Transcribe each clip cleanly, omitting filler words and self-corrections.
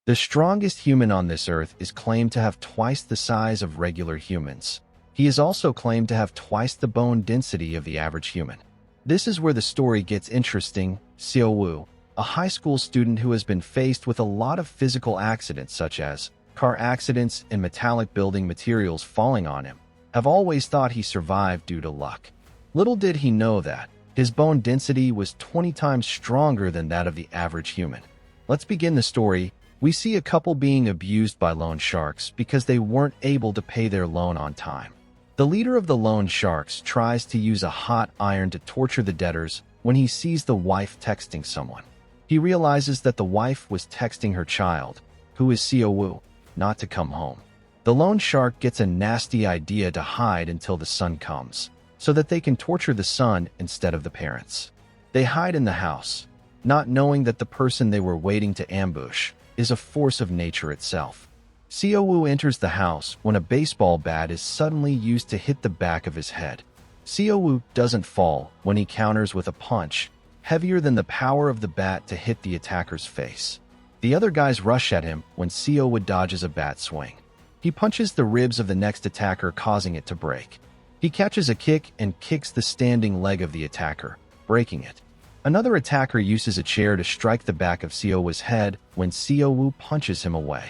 The strongest human on this earth is claimed to have twice the size of regular humans. He is also claimed to have twice the bone density of the average human. This is where the story gets interesting. Seonu, a high school student who has been faced with a lot of physical accidents such as car accidents and metallic building materials falling on him, have always thought he survived due to luck. Little did he know that his bone density was 20 times stronger than that of the average human. Let's begin the story. We see a couple being abused by loan sharks because they weren't able to pay their loan on time. The leader of the loan sharks tries to use a hot iron to torture the debtors when he sees the wife texting someone. He realizes that the wife was texting her child, who is Seonu, not to come home. The loan shark gets a nasty idea to hide until the son comes, so that they can torture the son instead of the parents. They hide in the house, not knowing that the person they were waiting to ambush is a force of nature itself. Seonu enters the house when a baseball bat is suddenly used to hit the back of his head. Seonu doesn't fall when he counters with a punch, heavier than the power of the bat to hit the attacker's face. The other guys rush at him when Seonu dodges a bat swing. He punches the ribs of the next attacker, causing it to break. He catches a kick and kicks the standing leg of the attacker, breaking it. Another attacker uses a chair to strike the back of Seonu's head when Seonu punches him away.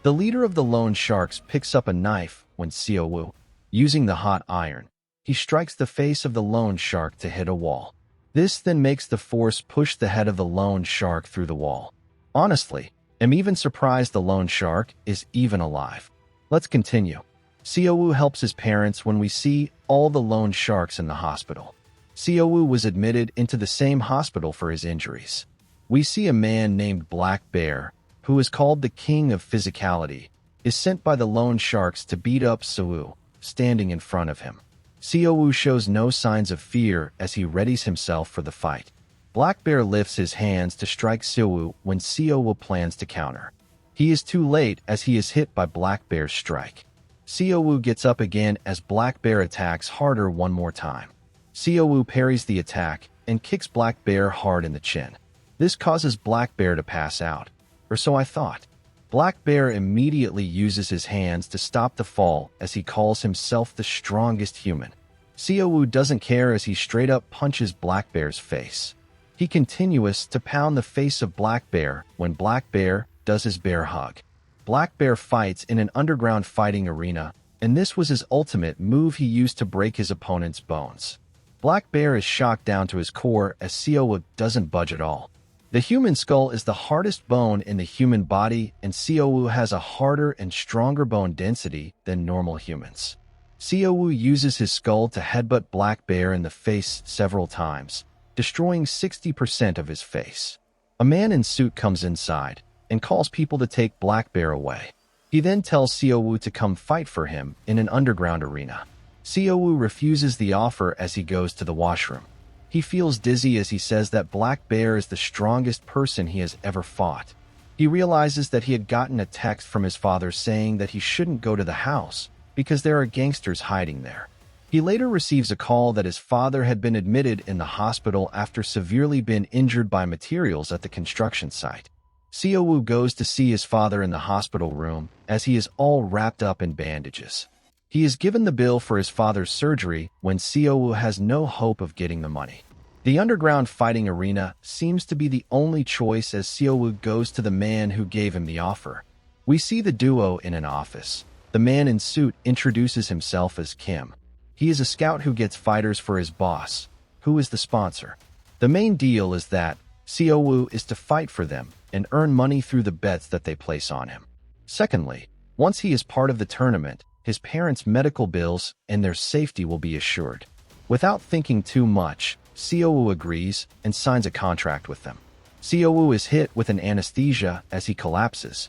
The leader of the loan sharks picks up a knife when Seonu, using the hot iron, he strikes the face of the loan shark to hit a wall. This then makes the force push the head of the loan shark through the wall. Honestly, I'm even surprised the loan shark is even alive. Let's continue. Seonu helps his parents when we see all the loan sharks in the hospital. Seonu was admitted into the same hospital for his injuries. We see a man named Black Bear, who is called the King of Physicality, is sent by the loan sharks to beat up Seonu, standing in front of him. Seonu shows no signs of fear as he readies himself for the fight. Black Bear lifts his hands to strike Seonu when Seonu plans to counter. He is too late as he is hit by Black Bear's strike. Seonu gets up again as Black Bear attacks harder one more time. Seonu parries the attack and kicks Black Bear hard in the chin. This causes Black Bear to pass out, or so I thought. Black Bear immediately uses his hands to stop the fall as he calls himself the strongest human. Seonu doesn't care as he straight up punches Black Bear's face. He continues to pound the face of Black Bear when Black Bear does his bear hug. Black Bear fights in an underground fighting arena, and this was his ultimate move he used to break his opponent's bones. Black Bear is shocked down to his core as Seonu doesn't budge at all. The human skull is the hardest bone in the human body, and Seonu has a harder and stronger bone density than normal humans. Seonu uses his skull to headbutt Black Bear in the face several times, destroying 60% of his face. A man in suit comes inside and calls people to take Black Bear away. He then tells Seonu to come fight for him in an underground arena. Seonu refuses the offer as he goes to the washroom. He feels dizzy as he says that Black Bear is the strongest person he has ever fought. He realizes that he had gotten a text from his father saying that he shouldn't go to the house because there are gangsters hiding there. He later receives a call that his father had been admitted in the hospital after severely been injured by materials at the construction site. Seonu goes to see his father in the hospital room as he is all wrapped up in bandages. He is given the bill for his father's surgery when Seonu has no hope of getting the money. The underground fighting arena seems to be the only choice as Seonu goes to the man who gave him the offer. We see the duo in an office. The man in suit introduces himself as Kim. He is a scout who gets fighters for his boss, who is the sponsor. The main deal is that Seonu is to fight for them and earn money through the bets that they place on him. Secondly, once he is part of the tournament, his parents' medical bills and their safety will be assured. Without thinking too much, Seonu agrees and signs a contract with them. Seonu is hit with an anesthesia as he collapses.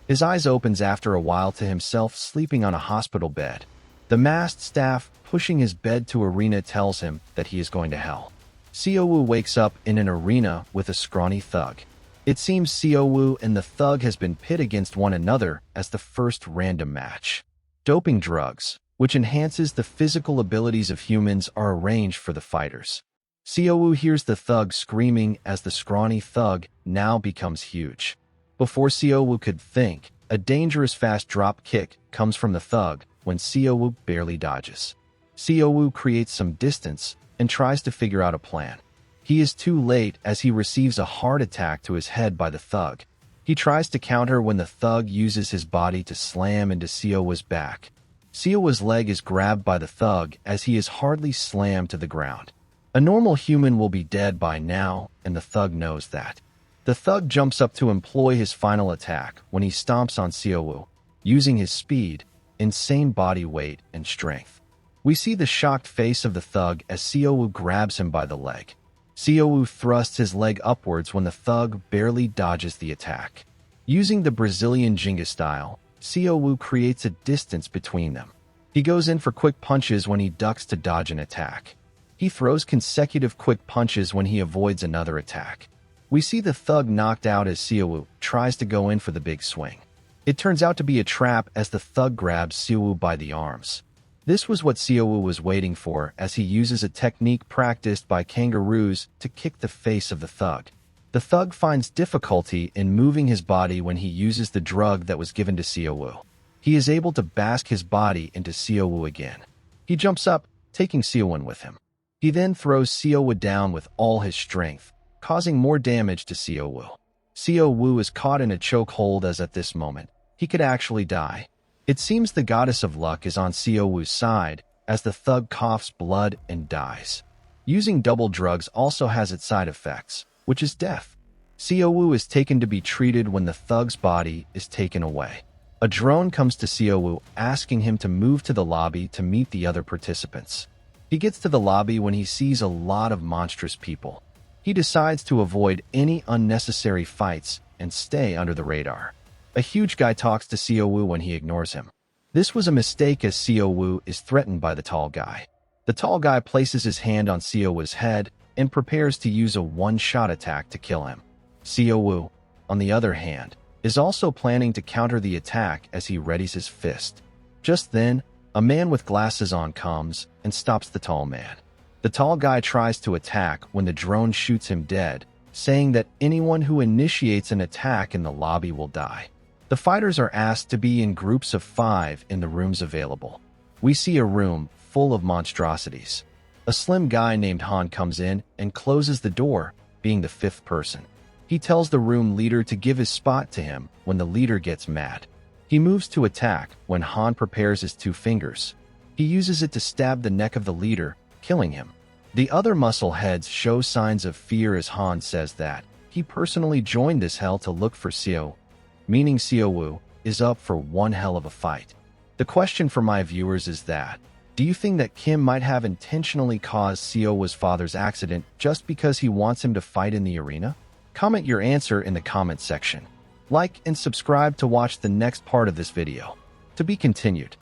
His eyes opens after a while to himself sleeping on a hospital bed. The masked staff pushing his bed to arena tells him that he is going to hell. Seonu wakes up in an arena with a scrawny thug. It seems Seonu and the thug has been pit against one another as the first random match. Doping drugs, which enhances the physical abilities of humans, are arranged for the fighters. Seonu hears the thug screaming as the scrawny thug now becomes huge. Before Seowu could think, a dangerous fast drop kick comes from the thug when Seowu barely dodges. Seowu creates some distance and tries to figure out a plan. He is too late as he receives a hard attack to his head by the thug. He tries to counter when the thug uses his body to slam into Seowu's back. Seowu's leg is grabbed by the thug as he is hardly slammed to the ground. A normal human will be dead by now, and the thug knows that. The thug jumps up to employ his final attack when he stomps on Seowu, using his speed, insane body weight, and strength. We see the shocked face of the thug as Seowu grabs him by the leg. Seowu thrusts his leg upwards when the thug barely dodges the attack. Using the Brazilian Jenga style, Seowu creates a distance between them. He goes in for quick punches when he ducks to dodge an attack. He throws consecutive quick punches when he avoids another attack. We see the thug knocked out as Seowu tries to go in for the big swing. It turns out to be a trap as the thug grabs Seowu by the arms. This was what Seowu was waiting for as he uses a technique practiced by kangaroos to kick the face of the thug. The thug finds difficulty in moving his body when he uses the drug that was given to Seowu. He is able to bask his body into Seowu again. He jumps up, taking Seowu with him. He then throws Seowu down with all his strength, causing more damage to Seowu. Seowu is caught in a chokehold as at this moment, he could actually die. It seems the goddess of luck is on Seowu's side as the thug coughs blood and dies. Using double drugs also has its side effects, which is death. Seowu is taken to be treated when the thug's body is taken away. A drone comes to Seowu asking him to move to the lobby to meet the other participants. He gets to the lobby when he sees a lot of monstrous people. He decides to avoid any unnecessary fights and stay under the radar. A huge guy talks to Seowu when he ignores him. This was a mistake as Seowu is threatened by the tall guy. The tall guy places his hand on Seowu's head and prepares to use a one-shot attack to kill him. Seowu, on the other hand, is also planning to counter the attack as he readies his fist. Just then, a man with glasses on comes and stops the tall man. The tall guy tries to attack when the drone shoots him dead, saying that anyone who initiates an attack in the lobby will die. The fighters are asked to be in groups of 5 in the rooms available. We see a room full of monstrosities. A slim guy named Han comes in and closes the door, being the 5th person. He tells the room leader to give his spot to him when the leader gets mad. He moves to attack when Han prepares his 2 fingers. He uses it to stab the neck of the leader, killing him. The other muscle heads show signs of fear as Han says that he personally joined this hell to look for Seo, meaning Seowu is up for one hell of a fight. The question for my viewers is that, do you think that Kim might have intentionally caused Seowu's father's accident just because he wants him to fight in the arena? Comment your answer in the comment section. Like and subscribe to watch the next part of this video. To be continued.